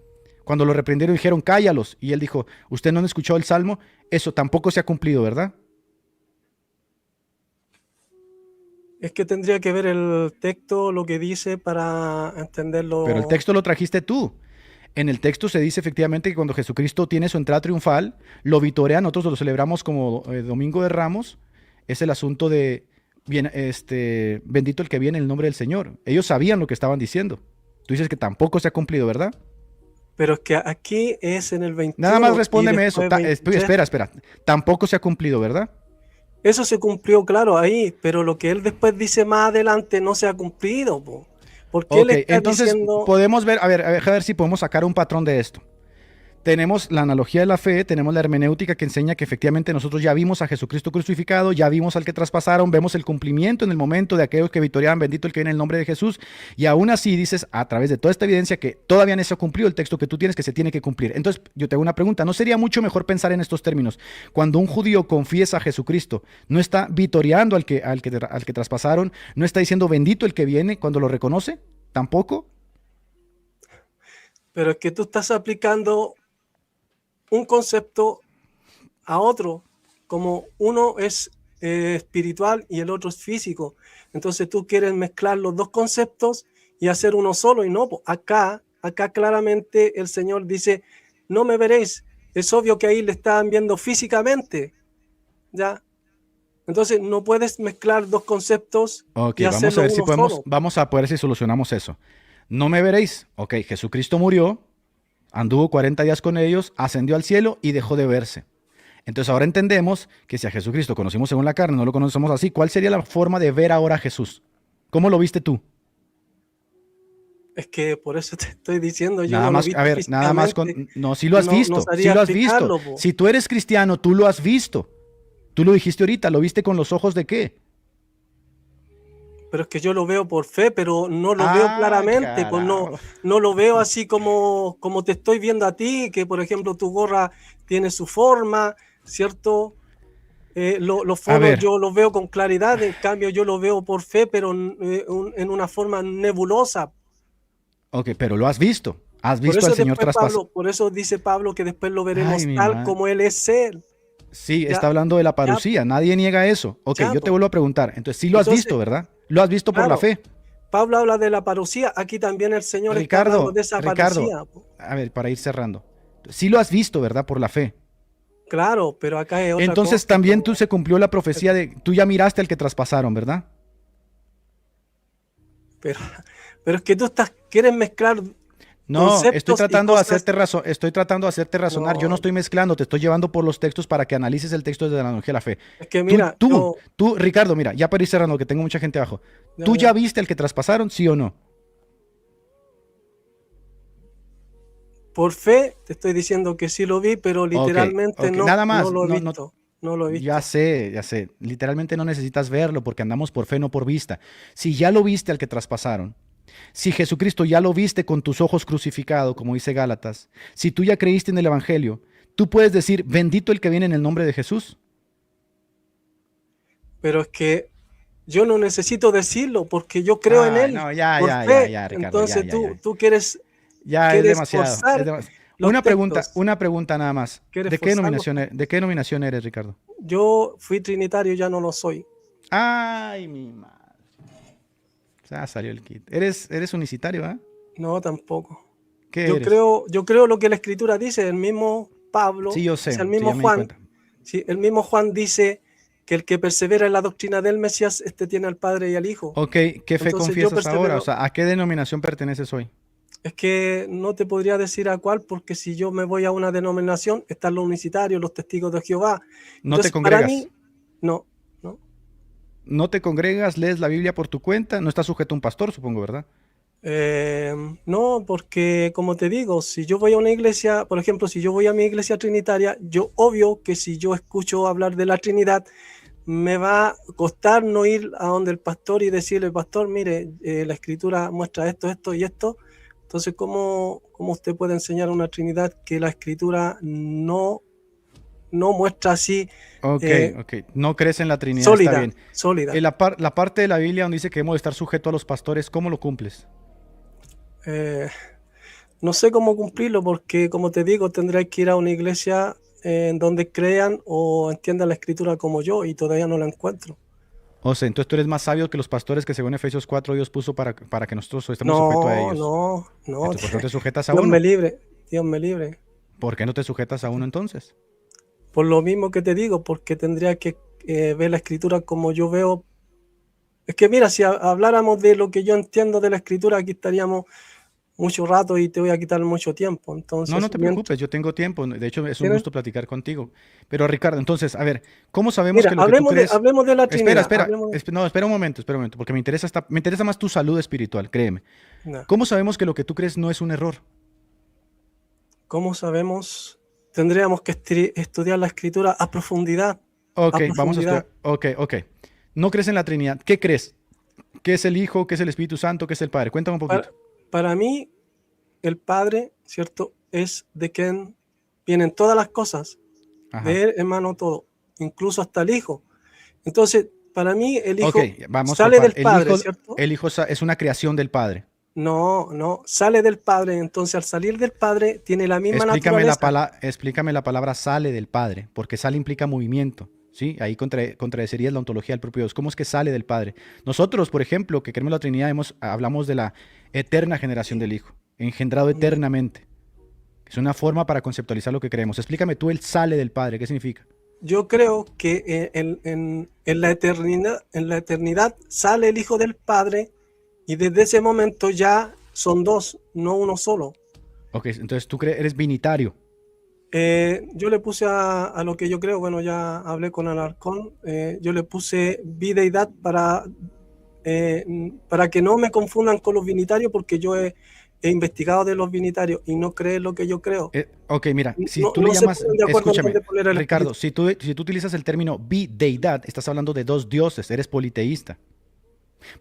Cuando lo reprendieron dijeron, cállalos. Y él dijo, ¿usted no han escuchado el salmo? Eso tampoco se ha cumplido, ¿verdad? Es que tendría que ver el texto, lo que dice para Pero el entenderlo. texto lo trajiste tú. En el texto se dice efectivamente que cuando Jesucristo tiene su entrada triunfal, lo vitorean, nosotros lo celebramos como Domingo de Ramos, es el asunto de bien, bendito el que viene en el nombre del Señor. Ellos sabían lo que estaban diciendo. Tú dices que tampoco se ha cumplido, ¿verdad? Pero es que aquí es en el Nada más 21 y respóndeme eso. después 23. Espera. Tampoco se ha cumplido, ¿verdad? Eso se cumplió, claro, ahí, pero lo que él después dice más adelante no se ha cumplido, po. Porque él Ok, está entonces diciendo, podemos ver, a ver si podemos sacar un patrón de esto. Tenemos la analogía de la fe, tenemos la hermenéutica que enseña que efectivamente nosotros ya vimos a Jesucristo crucificado, ya vimos al que traspasaron, vemos el cumplimiento en el momento de aquellos que victoriaban, bendito el que viene en el nombre de Jesús, y aún así dices, a través de toda esta evidencia, que todavía no se ha cumplido el texto que tú tienes, que se tiene que cumplir. Entonces, yo te hago una pregunta, ¿no sería mucho mejor pensar en estos términos? Cuando un judío confiesa a Jesucristo, no está victoriando al que traspasaron, no está diciendo bendito el que viene cuando lo reconoce, tampoco. pero es que tú estás aplicando un concepto a otro, como uno es espiritual y el otro es físico. Entonces tú quieres mezclar los dos conceptos y hacer uno solo, y no, pues acá claramente el Señor dice, no me veréis. Es obvio que ahí le estaban viendo físicamente, ¿ya? Entonces no puedes mezclar dos conceptos Ok, y vamos hacerlo a ver si uno podemos, solo. vamos a ver si solucionamos eso. No me veréis. Ok, Jesucristo murió, anduvo 40 días con ellos, ascendió al cielo y dejó de verse. Entonces ahora entendemos que si a Jesucristo conocimos según la carne, no lo conocemos así, ¿cuál sería la forma de ver ahora a Jesús? ¿Cómo lo viste tú? Es que por eso te estoy diciendo, yo Nada no lo he más, a visto ver, nada más físicamente, con... No, sí lo has no visto, sí sabría lo has visto. explicarlo, po. Si tú eres cristiano, tú lo has visto. Tú lo dijiste ahorita, ¿lo viste con los ojos de qué? Pero es que yo lo veo por fe, pero no lo veo Ah, claramente, pues no, carajo. no lo veo así como te estoy viendo a ti, que por ejemplo tu gorra tiene su forma, ¿cierto? Los A fondos ver, yo los veo con claridad, en cambio yo lo veo por fe, pero en una forma nebulosa. ok, pero lo has visto. Has Por visto al eso Señor después traspasar. Pablo, por eso dice Pablo que después lo Ay, veremos mi tal madre. como él es él. Sí, Ya, está hablando de la ya, parucía, nadie niega eso. Ok, ya, yo te pues. vuelvo a preguntar. Entonces, sí lo has Entonces, visto, ¿verdad? Lo has visto por la claro, fe. Pablo habla de la parucía, aquí también el Señor está hablando Ricardo, de esa Ricardo, parucía. a ver, para ir cerrando. Sí lo has visto, ¿verdad? Por la fe. Claro, pero acá es otra Entonces cosa, también tú po. se cumplió la profecía de, tú ya miraste al que traspasaron, ¿verdad? Pero, pero es que tú quieres mezclar No, conceptos y cosas. estoy tratando de hacerte razonar. Yo no No, estoy mezclando, te estoy llevando por los textos para que analices el texto desde la analogía de la fe. es que Tú, mira, tú, tú, Ricardo, mira, ya para ir cerrando, que tengo mucha gente abajo. ya, ¿Tú ya ya. viste al que traspasaron, sí o no? Por fe te estoy diciendo que sí lo vi, pero Ok, literalmente ok, no, nada no más. lo he No, no, visto. No lo he ya visto. sé, ya sé. Literalmente no necesitas verlo porque andamos por fe, no por vista. Si ya lo viste al que traspasaron, si Jesucristo ya lo viste con tus ojos crucificado, como dice Gálatas, si tú ya creíste en el Evangelio, tú puedes decir, bendito el que viene en el nombre de Jesús. Pero es que yo no necesito decirlo porque yo creo en Ay, él no, ya, por ya, ya, fe. ya, Ricardo, ya, Entonces ya, ya. tú quieres, Ya es quieres demasiado, es forzar demasiado. los textos. Una pregunta nada más. Quieres forzar los textos. ¿De qué denominación eres, Ricardo? Yo fui trinitario, ya no lo soy. Ay, mi madre. Ya salió el kit. Eres unicitario, ¿ah? No, tampoco. ¿Qué eres? Yo creo lo que la escritura dice, el mismo Sí, Pablo, yo o sé, sea, el sí, mismo ya me di Juan, cuenta. sí, el mismo Juan dice que el que persevera en la doctrina del Mesías, este tiene al Padre y al Hijo. Ok, ¿qué fe Entonces yo confiesas ahora? O persevero. sea, ¿a qué denominación perteneces hoy? Es que no te podría decir a cuál, porque si yo me voy a una denominación, están los unicitarios, los testigos de Jehová. ¿No te Entonces, para congregas? mí, no, no. ¿No te congregas? ¿Lees la Biblia por tu cuenta? No estás sujeto a un pastor, supongo, ¿verdad? No, porque como te digo, si yo voy a una iglesia, por ejemplo, si yo voy a mi iglesia trinitaria, yo obvio que si yo escucho hablar de la Trinidad, me va a costar no ir a donde el pastor y decirle, pastor, mire, la escritura muestra esto, esto y esto. Entonces, ¿cómo usted puede enseñar una Trinidad que la escritura no muestra así Ok, eh, ok. No crees en la Trinidad, está sólida, bien. sólida? La parte de la Biblia donde dice que debemos estar sujetos a los pastores, ¿cómo lo cumples? Eh, no sé cómo cumplirlo porque, como te digo, tendré que ir a una iglesia en donde crean o entiendan la escritura como yo y todavía no la encuentro. O sea, entonces tú eres más sabio que los pastores que según Efesios 4 Dios puso para que nosotros estemos sujetos a No, ellos. no, no. Entonces, ¿por qué no te sujetas a Dios me uno? libre, Dios me libre. ¿Por qué no te sujetas a uno entonces? Por lo mismo que te digo, porque tendría que ver la escritura como yo veo. Es que mira, si habláramos de lo que yo entiendo de la escritura, aquí estaríamos mucho rato y te voy a quitar mucho tiempo. No, no Entonces, te preocupes, yo tengo tiempo. De hecho, es un ¿tienes? gusto platicar contigo. Pero Ricardo, entonces, a ver, ¿cómo sabemos Mira, que lo que tú crees... hablemos de la Espera, Trinidad. espera, no, espera un momento, porque me interesa más tu salud espiritual, créeme. No. ¿Cómo sabemos que lo que tú crees no es un error? ¿Cómo sabemos? Tendríamos que estudiar la escritura a profundidad. Ok, A vamos a profundidad. estudiar. Ok. No crees en la Trinidad. ¿Qué crees? ¿Qué es el Hijo? ¿Qué es el Espíritu Santo? ¿Qué es el Padre? Cuéntame un Para, poquito. para mí, el Padre, ¿cierto? Es de quien vienen todas las cosas. Ajá. De él, hermano, todo. Incluso hasta el Hijo. Entonces, para mí, el Hijo Ok, vamos por sale del partes. Padre, ¿cierto? El Hijo es una creación del Padre. No, sale del Padre. Entonces, al salir del Padre, tiene la misma naturaleza. Explícame la palabra sale del Padre, porque sale implica movimiento. ¿Sí? Ahí contradecirías la ontología del propio Dios. ¿Cómo es que sale del Padre? Nosotros, por ejemplo, que creemos en la Trinidad, hablamos de la eterna generación del Hijo, engendrado eternamente. Es una forma para conceptualizar lo que creemos. Explícame tú, él sale del Padre, ¿qué significa? yo creo que en la eternidad sale el Hijo del Padre y desde ese momento ya son dos, no uno solo. Ok, entonces tú eres binitario. Yo le puse a lo que yo creo, bueno, ya hablé con Alarcón, yo le puse bideidad para que no me confundan con los binitarios, porque yo he investigado de los binitarios y no creen lo que yo creo. Ok, mira, si No, tú no le se llamas, ponen de acuerdo en escúchame, dónde poner el Ricardo, espíritu. si tú utilizas el término bideidad, estás hablando de dos dioses, eres politeísta.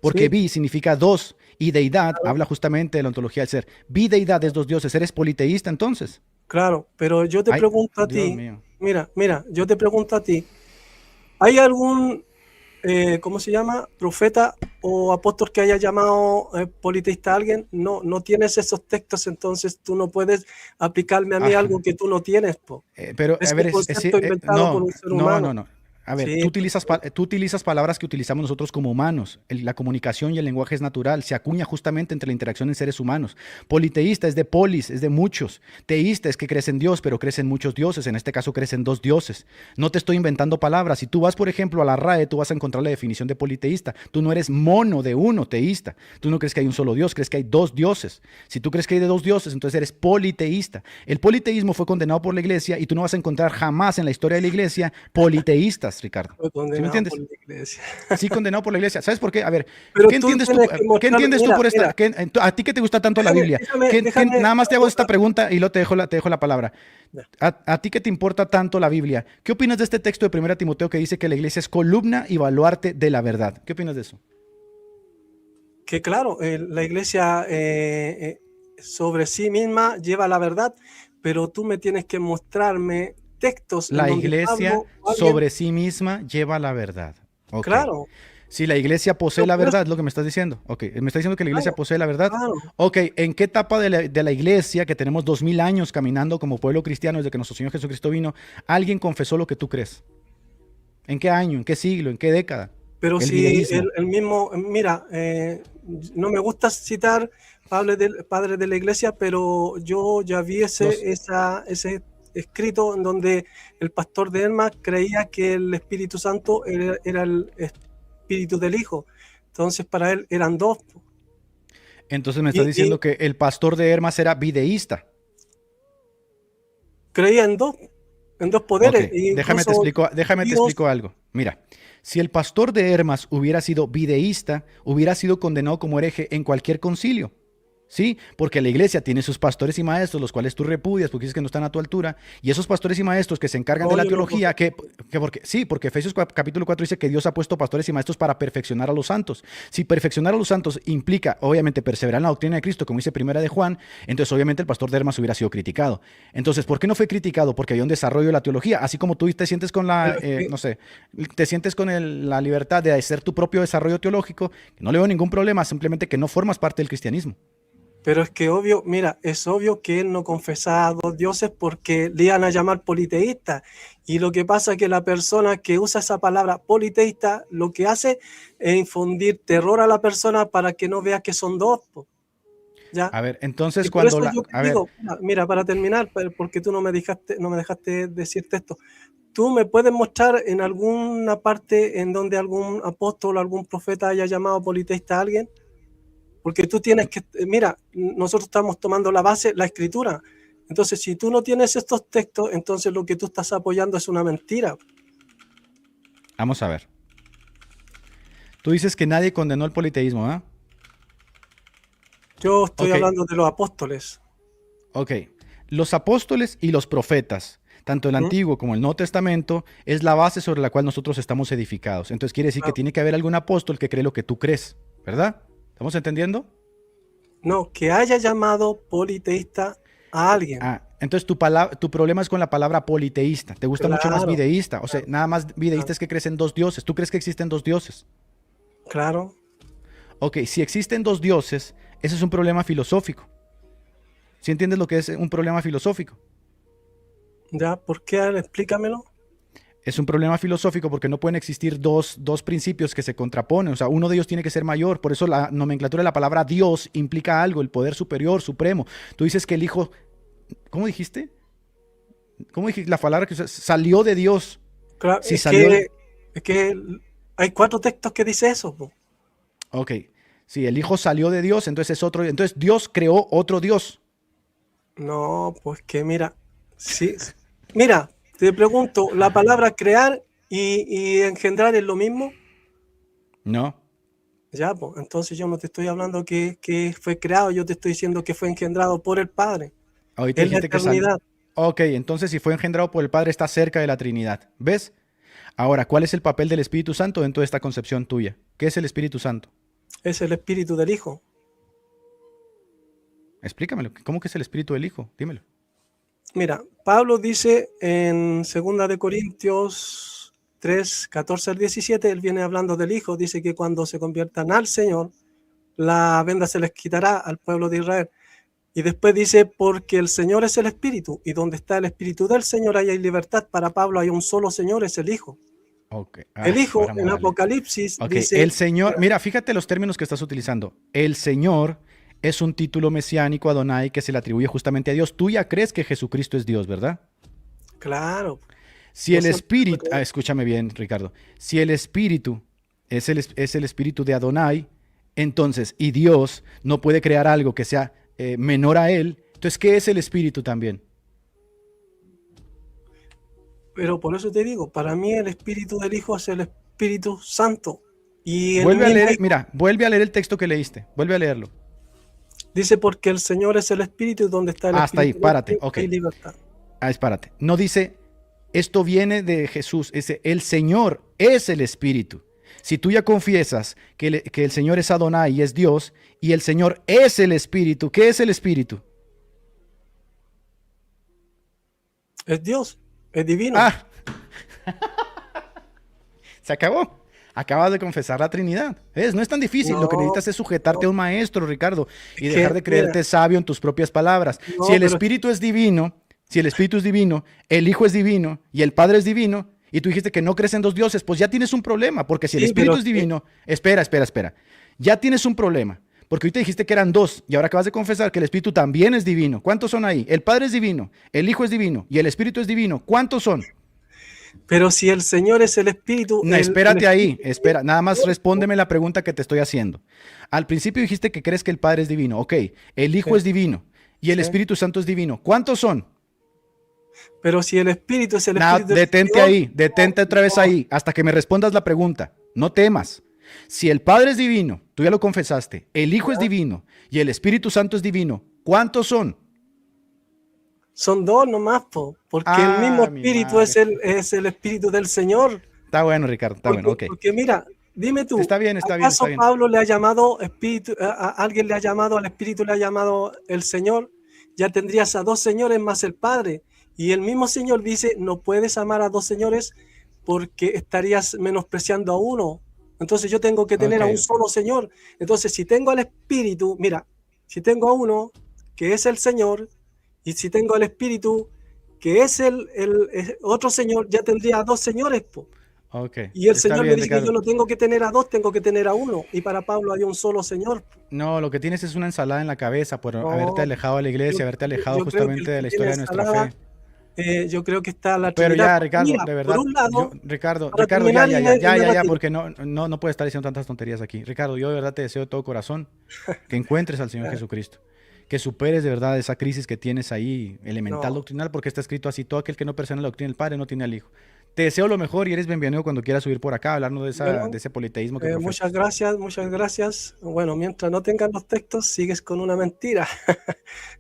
Porque Sí, bi significa dos y deidad claro, habla justamente de la ontología del ser. Bideidad es dos dioses, eres politeísta entonces. claro, pero yo te Ay, pregunto a Dios ti, mío. mira, yo te pregunto a ti, ¿hay algún, ¿cómo se llama? Profeta o apóstol que haya llamado politeísta a alguien? No, no tienes esos textos, entonces tú no puedes aplicarme a mí Ajá. algo que tú no tienes, po. Pero, a Es un ver, concepto inventado por no, un ser no, humano. no, no. A ver, Sí, tú utilizas palabras que utilizamos nosotros como humanos. La comunicación y el lenguaje es natural. Se acuña justamente entre la interacción en seres humanos. Politeísta es de polis, es de muchos. Teísta es que crees en Dios, pero crees en muchos dioses. En este caso crees en dos dioses. No te estoy inventando palabras. Si tú vas, por ejemplo, a la RAE, tú vas a encontrar la definición de politeísta. Tú no eres mono de uno, teísta. Tú no crees que hay un solo Dios, crees que hay dos dioses. Si tú crees que hay de dos dioses, entonces eres politeísta. El politeísmo fue condenado por la iglesia y tú no vas a encontrar jamás en la historia de la iglesia politeístas, Ricardo. fue ¿Sí me condenado por entiendes? la iglesia. Sí, condenado por la iglesia. ¿Sabes por qué? A ver, Pero ¿qué tú entiendes tú, tienes que qué mostrarme, entiendes tú mira, por esta, mira, a ti que te gusta tanto la déjame, Biblia? déjame, déjame, Nada más te hago esta pregunta y luego te dejo la palabra. ya. A ti que te importa tanto la Biblia, ¿qué opinas de este texto de 1 Timoteo que dice que la iglesia es columna y baluarte de la verdad? ¿Qué opinas de eso? Que claro, la iglesia sobre sí misma lleva la verdad, pero tú me tienes que mostrarme textos en La donde iglesia Pablo o alguien, sobre sí misma lleva la verdad. Ok. claro, Si la iglesia posee yo la por eso, verdad, es lo que me estás diciendo. Ok. ¿Me estás diciendo que la iglesia claro, posee la verdad? claro, Ok. ¿En qué etapa de la iglesia, que tenemos 2000 años caminando como pueblo cristiano desde que nuestro Señor Jesucristo vino, alguien confesó lo que tú crees? ¿En qué año? ¿En qué siglo? ¿En qué década? pero El si videísmo. el mismo, mira, no me gusta citar padres de la iglesia, pero yo ya vi Los, ese escrito en donde el pastor de Elma creía que el Espíritu Santo era el Espíritu del Hijo. Entonces para él eran dos. entonces me estás Y diciendo que el pastor de Hermas era videísta. creía en dos Ok, poderes. E incluso déjame te Dios, explico algo. Mira, si el pastor de Hermas hubiera sido videísta, hubiera sido condenado como hereje en cualquier concilio. ¿Sí? Porque la iglesia tiene sus pastores y maestros, los cuales tú repudias porque dices que no están a tu altura, y esos pastores y maestros que se encargan de no, la yo no, teología, porque Efesios capítulo 4 dice que Dios ha puesto pastores y maestros para perfeccionar a los santos. Si perfeccionar a los santos implica, obviamente, perseverar en la doctrina de Cristo, como dice Primera de Juan, entonces obviamente el pastor de Hermas hubiera sido criticado. Entonces, ¿por qué no fue criticado? Porque había un desarrollo de la teología, así como tú te sientes con pero es que, no sé, te sientes con la libertad de hacer tu propio desarrollo teológico, no le veo ningún problema, simplemente que no formas parte del cristianismo. pero es que obvio, mira, es obvio que él no confesaba a dos dioses porque le iban a llamar politeísta. Y lo que pasa es que la persona que usa esa palabra politeísta lo que hace es infundir terror a la persona para que no vea que son dos, po, ¿ya? A ver, entonces Y por eso cuando yo te a ver, digo, mira, para terminar, porque tú no me dejaste decirte esto. ¿Tú me puedes mostrar en alguna parte en donde algún apóstol o algún profeta haya llamado politeísta a alguien? Porque tú tienes que, mira, nosotros estamos tomando la base, la escritura. Entonces, si tú no tienes estos textos, entonces lo que tú estás apoyando es una mentira. vamos a ver. Tú dices que nadie condenó el politeísmo, ¿ah? Yo estoy Ok, hablando de los apóstoles. ok. Los apóstoles y los profetas, tanto el ¿Mm? Antiguo como el Nuevo Testamento, es la base sobre la cual nosotros estamos edificados. Entonces quiere decir que Claro. tiene que haber algún apóstol que cree lo que tú crees, ¿verdad? ¿Estamos entendiendo? No, que haya llamado politeísta a alguien. Ah, entonces tu problema es con la palabra politeísta. ¿Te gusta mucho más Claro, videísta? O sea, claro, nada más videísta claro. es que crees en dos dioses. ¿Tú crees que existen dos dioses? Claro. Ok, si existen dos dioses, ese es un problema filosófico. ¿Sí entiendes lo que es un problema filosófico? ¿Ya? ¿Por qué? Explícamelo. Es un problema filosófico porque no pueden existir dos principios que se contraponen. O sea, uno de ellos tiene que ser mayor. Por eso la nomenclatura de la palabra Dios implica algo, el poder superior, supremo. Tú dices que el Hijo, ¿cómo dijiste? ¿Cómo dijiste? La palabra que salió de Dios. Claro, Si salió... es que hay 4 textos que dice eso, po. Ok, si el Hijo salió de Dios, entonces es otro, entonces Dios creó otro Dios. No, pues que mira, sí, mira, te pregunto, ¿la palabra crear y engendrar es lo mismo? No, Ya, pues, entonces yo no te estoy hablando que fue creado, yo te estoy diciendo que fue engendrado por el Padre, ahorita en la dijiste que salió. eternidad. Ok, entonces si fue engendrado por el Padre está cerca de la Trinidad. ¿Ves? Ahora, ¿cuál es el papel del Espíritu Santo dentro de esta concepción tuya? ¿Qué es el Espíritu Santo? Es el espíritu del Hijo. Explícamelo. ¿Cómo que es el Espíritu del Hijo? Dímelo. Mira, Pablo dice en 2 de Corintios 3, 14 al 17, él viene hablando del Hijo, dice que cuando se conviertan al Señor, la venda se les quitará al pueblo de Israel. Y después dice, porque el Señor es el Espíritu, y donde está el Espíritu del Señor, ahí hay libertad. Para Pablo hay un solo Señor, es el Hijo. Ok. El Hijo Ahora me en vale. Apocalipsis Ok, dice... el Señor, mira, fíjate los términos que estás utilizando. El Señor es un título mesiánico Adonai que se le atribuye justamente a Dios. Tú ya crees que Jesucristo es Dios, ¿verdad? Claro. Si el Yo siempre Espíritu, lo creo. escúchame bien, Ricardo, si el Espíritu es el Espíritu de Adonai, entonces, y Dios no puede crear algo que sea menor a Él, entonces, ¿qué es el Espíritu también? Pero por eso te digo, para mí el Espíritu del Hijo es el Espíritu Santo. Y el Vuelve a mismo leer, Hijo mira, vuelve a leer el texto que leíste, vuelve a leerlo. dice, porque el Señor es el Espíritu, y donde está el Hasta ahí, Espíritu del párate, Señor, ok. hay libertad. Espárate. No dice, esto viene de Jesús, dice, el Señor es el Espíritu. Si tú ya confiesas que el Señor es Adonai y es Dios, y el Señor es el Espíritu, ¿qué es el Espíritu? Es Dios, es divino. Ah, se acabó. Acabas de confesar la Trinidad. No es tan difícil. Lo que No, necesitas es sujetarte a un maestro, Ricardo, y es dejar que, de creerte mira, sabio en tus propias palabras. no, Si el pero Espíritu es divino, si el Espíritu es divino, el Hijo es divino y el Padre es divino, y tú dijiste que no crees en dos dioses, pues ya tienes un problema, porque si el sí, pero Espíritu es divino, espera. Ya tienes un problema, porque ahorita dijiste que eran dos, y ahora acabas de confesar que el Espíritu también es divino. ¿Cuántos son ahí? El Padre es divino, el Hijo es divino y el Espíritu es divino. ¿Cuántos son? pero si el Señor es el Espíritu, No, el espérate ahí, Espíritu espera, nada más es respóndeme la pregunta que te estoy haciendo. Al principio dijiste que crees que el Padre es divino, ok, el Hijo sí, es divino y el sí. Espíritu Santo es divino. ¿Cuántos son? Pero si el Espíritu es el Nada, Espíritu del detente Señor, ahí, detente otra vez no, ahí, hasta que me respondas la pregunta. No temas. Si el Padre es divino, tú ya lo confesaste, el Hijo es ¿ya? divino y el Espíritu Santo es divino, ¿cuántos son? Son dos nomás, porque el mismo Ah, mi Espíritu madre. es el Espíritu del Señor. Está bueno, Ricardo, está bueno, ok. Porque mira, dime tú, Está bien, está bien, está ¿acaso bien. Pablo le ha llamado Espíritu, alguien le ha llamado al Espíritu, le ha llamado el Señor? Ya tendrías a dos señores más el Padre. Y el mismo Señor dice, no puedes amar a dos señores porque estarías menospreciando a uno. Entonces yo tengo que tener Ok, a un ok. solo Señor. Entonces si tengo al Espíritu, mira, si tengo a uno que es el Señor, y si tengo al Espíritu que es el otro Señor, ya tendría a dos señores, po. Ok, Y el está Señor me bien, dice que yo Ricardo. no tengo que tener a dos, tengo que tener a uno. Y para Pablo hay un solo Señor. No, lo que tienes es una ensalada en la cabeza por haberte No, alejado de la yo, iglesia, haberte alejado yo creo que justamente el de que la tiene historia de nuestra ensalada, fe. yo creo que está la Pero Trinidad. ya, Porque Ricardo, mira, de por verdad, un lado, Ricardo, para ya, terminar y me retiro. porque no puedes estar diciendo tantas tonterías aquí. Ricardo, yo de verdad te deseo de todo corazón que encuentres al Señor Jesucristo, que superes de verdad esa crisis que tienes ahí, elemental No, doctrinal, porque está escrito así, todo aquel que no persevera en la doctrina del Padre no tiene al Hijo. Te deseo lo mejor y eres bienvenido cuando quieras subir por acá, hablarnos bueno, de ese politeísmo que profesas. muchas gracias, muchas gracias. Bueno, mientras no tengas los textos, sigues con una mentira.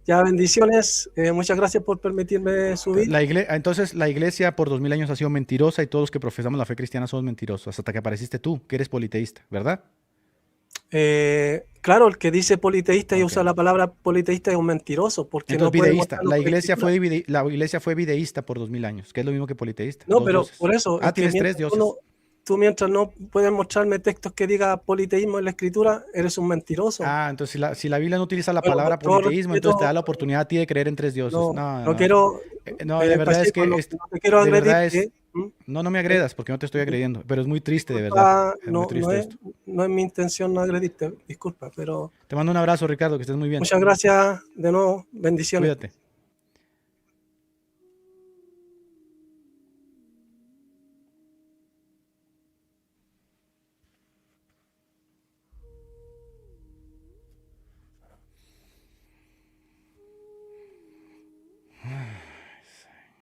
Ya, bendiciones. Muchas gracias por permitirme subir. Entonces la iglesia por 2000 años ha sido mentirosa y todos los que profesamos la fe cristiana somos mentirosos, hasta que apareciste tú, que eres politeísta, ¿verdad? Claro, el que dice politeísta y Ok. usa la palabra politeísta es un mentiroso, porque no Entonces puede videísta. mostrarlo La por iglesia escritura. la iglesia fue videísta por 2000 años, que es lo mismo que politeísta. No, Dos pero dioses. por eso, Ah, es que tienes tres mientras dioses. tú mientras no puedes mostrarme textos que diga politeísmo en la escritura, eres un mentiroso. Ah, entonces si la Biblia no utiliza la Bueno, palabra con todo politeísmo, entonces te respeto, da la oportunidad a ti de creer en tres dioses. no, No, no no. quiero, No, de verdad es Pacheco, que, no, no te quiero de agredir, verdad es, ¿m? no me Eh, agredas porque no te estoy agrediendo, pero es muy triste, de verdad. disculpa, Es muy triste esto. no es mi intención no agredirte, disculpa, pero Te mando un abrazo, Ricardo, que estés muy bien. muchas gracias de nuevo, bendiciones. Cuídate.